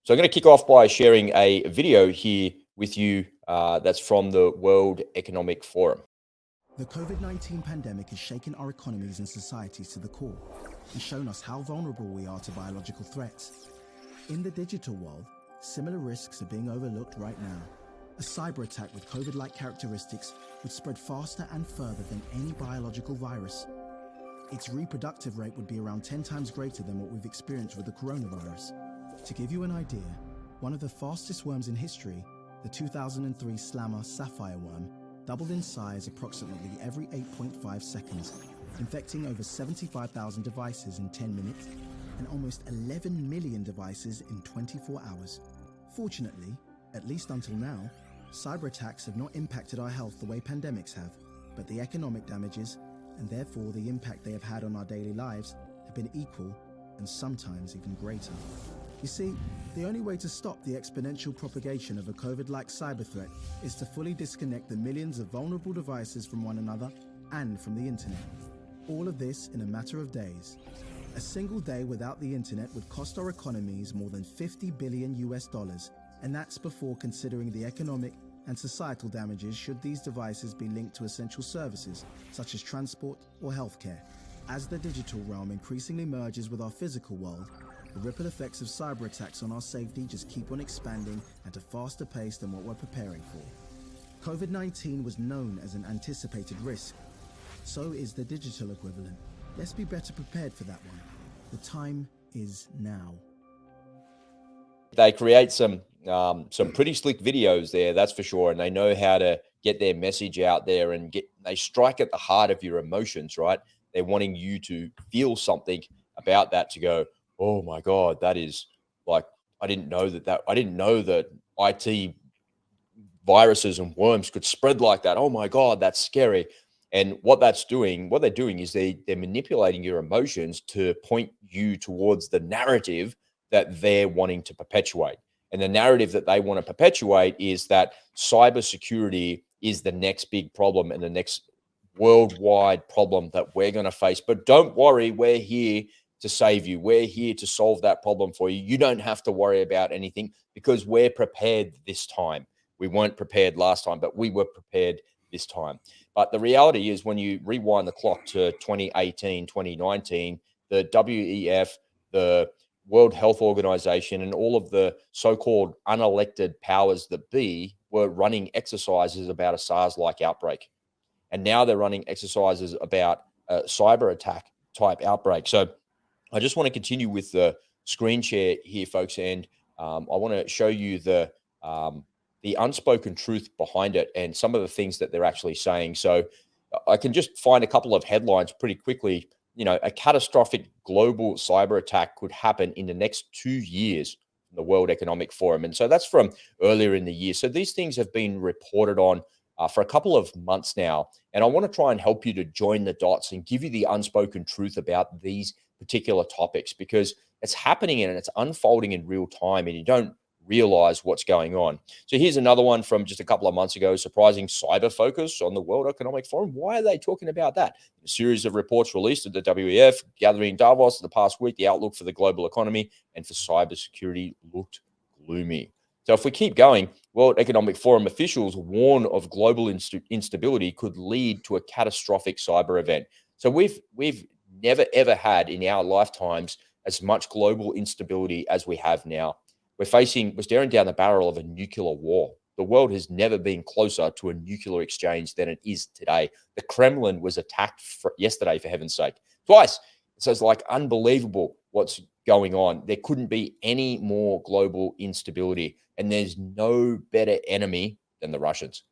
So I'm going to kick off by sharing a video here with you that's from the World Economic Forum. The COVID-19 pandemic has shaken our economies and societies to the core and shown us how vulnerable we are to biological threats. In the digital world, similar risks are being overlooked right now. A cyber attack with COVID-like characteristics would spread faster and further than any biological virus. Its reproductive rate would be around 10 times greater than what we've experienced with the coronavirus. To give you an idea, one of the fastest worms in history, the 2003 Slammer sapphire worm, doubled in size approximately every 8.5 seconds, infecting over 75,000 devices in 10 minutes and almost 11 million devices in 24 hours. Fortunately, at least until now, cyber attacks have not impacted our health the way pandemics have, but the economic damages, and therefore the impact they have had on our daily lives, have been equal and sometimes even greater. You see, the only way to stop the exponential propagation of a COVID-like cyber threat is to fully disconnect the millions of vulnerable devices from one another and from the internet. All of this in a matter of days. A single day without the internet would cost our economies more than $50 billion, and that's before considering the economic and societal damages should these devices be linked to essential services such as transport or healthcare. As the digital realm increasingly merges with our physical world, the ripple effects of cyber attacks on our safety just keep on expanding at a faster pace than what we're preparing for. COVID-19 was known as an anticipated risk. So is the digital equivalent. Let's be better prepared for that one. The time is now. They create some pretty slick videos there, that's for sure, and they know how to get their message out there and they strike at the heart of your emotions, right? They're wanting you to feel something about that, to go, oh my God, that is like, I didn't know that IT viruses and worms could spread like that. Oh my God, that's scary. And what they're doing is they're manipulating your emotions to point you towards the narrative that they're wanting to perpetuate. And the narrative that they want to perpetuate is that cybersecurity is the next big problem and the next worldwide problem that we're going to face. But don't worry, we're here to save you. We're here to solve that problem for you. You don't have to worry about anything because we're prepared this time. We weren't prepared last time, but we were prepared this time. But the reality is, when you rewind the clock to 2018, 2019, the WEF, the World Health Organization, and all of the so-called unelected powers that be were running exercises about a SARS-like outbreak. And now they're running exercises about a cyber attack type outbreak. So I just want to continue with the screen share here, folks, and I want to show you the unspoken truth behind it and some of the things that they're actually saying. So I can just find a couple of headlines pretty quickly. You know, a catastrophic global cyber attack could happen in the next 2 years from the World Economic Forum. And so that's from earlier in the year. So these things have been reported on for a couple of months now. And I want to try and help you to join the dots and give you the unspoken truth about these particular topics, because it's happening and it's unfolding in real time and you don't realize what's going on. So here's another one from just a couple of months ago: surprising cyber focus on the World Economic Forum. Why are they talking about that? A series of reports released at the WEF gathering in Davos the past week, the outlook for the global economy and for cybersecurity looked gloomy. So if we keep going, World Economic Forum officials warn of global instability could lead to a catastrophic cyber event. So we've never ever had in our lifetimes as much global instability as we have now. We're staring down the barrel of a nuclear war. The world has never been closer to a nuclear exchange than it is today. The Kremlin was attacked yesterday, for heaven's sake, twice. So it's like unbelievable what's going on. There couldn't be any more global instability, and there's no better enemy than the Russians.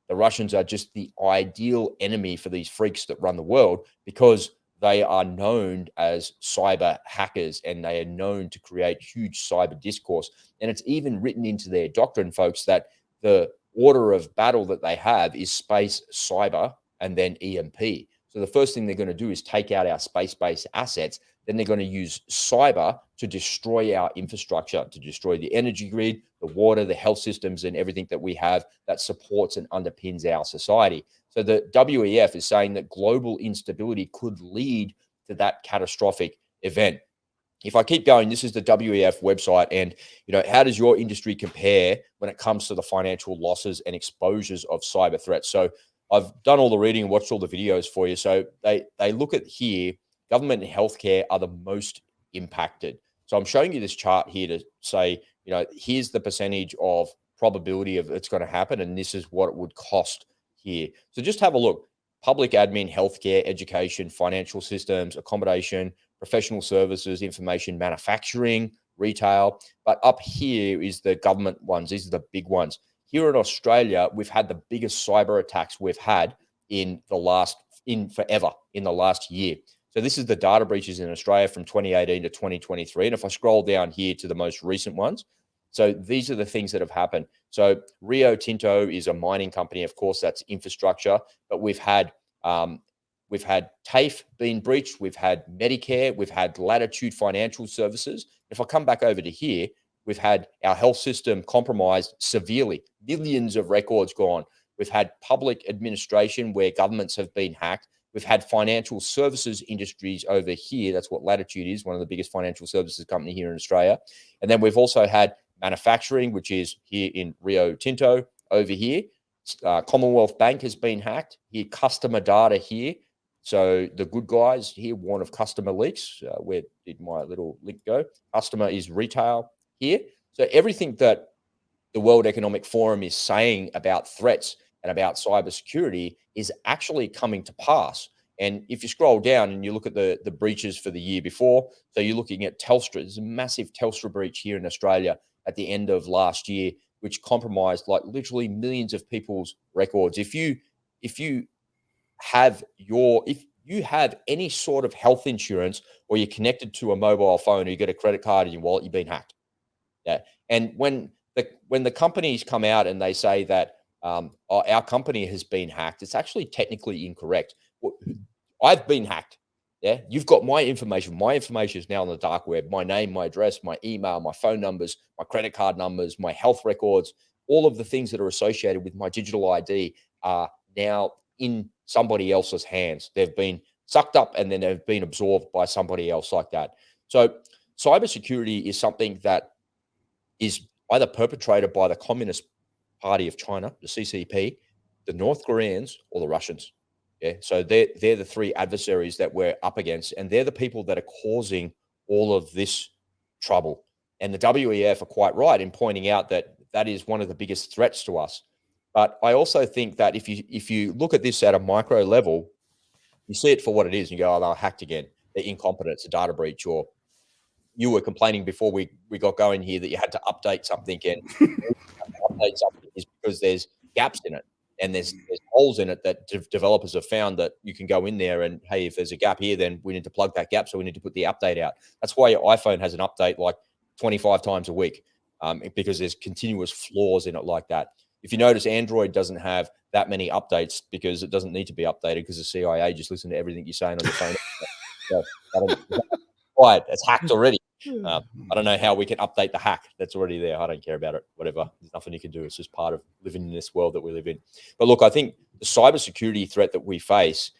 The Russians are just the ideal enemy for these freaks that run the world, because they are known as cyber hackers and they are known to create huge cyber discourse. And it's even written into their doctrine, folks, that the order of battle that they have is space, cyber, and then EMP. So the first thing they're going to do is take out our space-based assets. Then they're going to use cyber to destroy our infrastructure, to destroy the energy grid, the water, the health systems, and everything that we have that supports and underpins our society. So the WEF is saying that global instability could lead to that catastrophic event. if I keep going, this is the WEF website, and how does your industry compare when it comes to the financial losses and exposures of cyber threats? So I've done all the reading and watched all the videos for you. So they look at here, government and healthcare are the most impacted. So I'm showing you this chart here to say, here's the percentage of probability of it's going to happen, and this is what it would cost here. So just have a look: public admin, healthcare, education, financial systems, accommodation, professional services, information, manufacturing, retail. But up here is the government ones. These are the big ones. Here in Australia, we've had the biggest cyber attacks we've had in the last year. So this is the data breaches in Australia from 2018 to 2023. And if I scroll down here to the most recent ones, so these are the things that have happened. So Rio Tinto is a mining company. Of course, that's infrastructure. But we've had TAFE being breached. We've had Medicare. We've had Latitude Financial Services. If I come back over to here, we've had our health system compromised severely. Millions of records gone. We've had public administration where governments have been hacked. We've had financial services industries over here. That's what Latitude is, one of the biggest financial services company here in Australia. And then we've also had manufacturing, which is here in Rio Tinto over here. Commonwealth Bank has been hacked. Here, customer data here. So the good guys here warn of customer leaks. Where did my little link go? Customer is retail here. So everything that the World Economic Forum is saying about threats and about cybersecurity is actually coming to pass. And if you scroll down and you look at the breaches for the year before, so you're looking at Telstra. There's a massive Telstra breach here in Australia at the end of last year, which compromised like literally millions of people's records. If you have any sort of health insurance, or you're connected to a mobile phone, or you get a credit card in your wallet, you've been hacked. Yeah. And when the companies come out and they say that our company has been hacked, it's actually technically incorrect. I've been hacked. Yeah. You've got my information. My information is now on the dark web. My name, my address, my email, my phone numbers, my credit card numbers, my health records, all of the things that are associated with my digital ID are now in somebody else's hands. They've been sucked up and then they've been absorbed by somebody else like that. So cybersecurity is something that is either perpetrated by the Communist Party of China, the CCP, the North Koreans, or the Russians. Yeah, so they're the three adversaries that we're up against, and they're the people that are causing all of this trouble. And the WEF are quite right in pointing out that that is one of the biggest threats to us. But I also think that if you look at this at a micro level, you see it for what it is, and you go, "Oh, they're hacked again. They're incompetent. It's a data breach." Or you were complaining before we got going here that you had to update something, and update something is because there's gaps in it and there's holes in it that developers have found that you can go in there and, hey, if there's a gap here, then we need to plug that gap, so we need to put the update out. That's why your iPhone has an update like 25 times a week, because there's continuous flaws in it like that. If you notice, Android doesn't have that many updates because it doesn't need to be updated, because the CIA just listen to everything you're saying on your phone. So, right, it's hacked already. I don't know how we can update the hack. That's already there. I don't care about it. Whatever. There's nothing you can do. It's just part of living in this world that we live in. But look, I think the cybersecurity threat that we face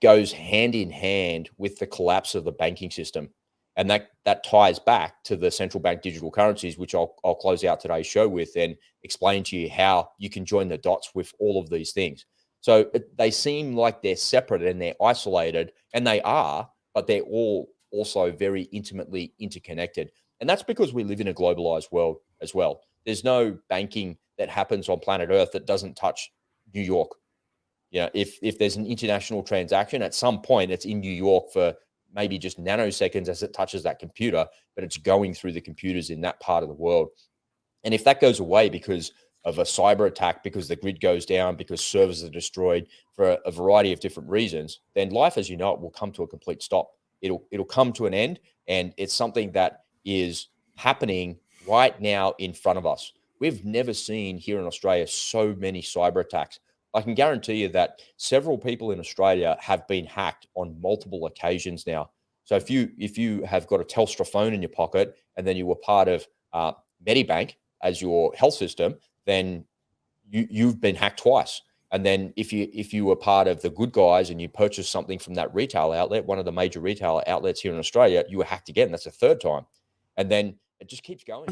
goes hand in hand with the collapse of the banking system. And that ties back to the central bank digital currencies, which I'll close out today's show with and explain to you how you can join the dots with all of these things. So they seem like they're separate and they're isolated, and they are, but they're all also very intimately interconnected. And that's because we live in a globalized world as well. There's no banking that happens on planet Earth that doesn't touch New York. If there's an international transaction, at some point it's in New York for maybe just nanoseconds as it touches that computer, but it's going through the computers in that part of the world. And if that goes away because of a cyber attack, because the grid goes down, because servers are destroyed for a variety of different reasons, then life as you know it will come to a complete stop. It'll come to an end, and it's something that is happening right now in front of us. We've never seen here in Australia so many cyber attacks. I can guarantee you that several people in Australia have been hacked on multiple occasions now. So if you have got a Telstra phone in your pocket, and then you were part of Medibank as your health system, then you've been hacked twice. And then if you were part of the good guys and you purchased something from that retail outlet, one of the major retail outlets here in Australia, you were hacked again. That's the third time. And then it just keeps going.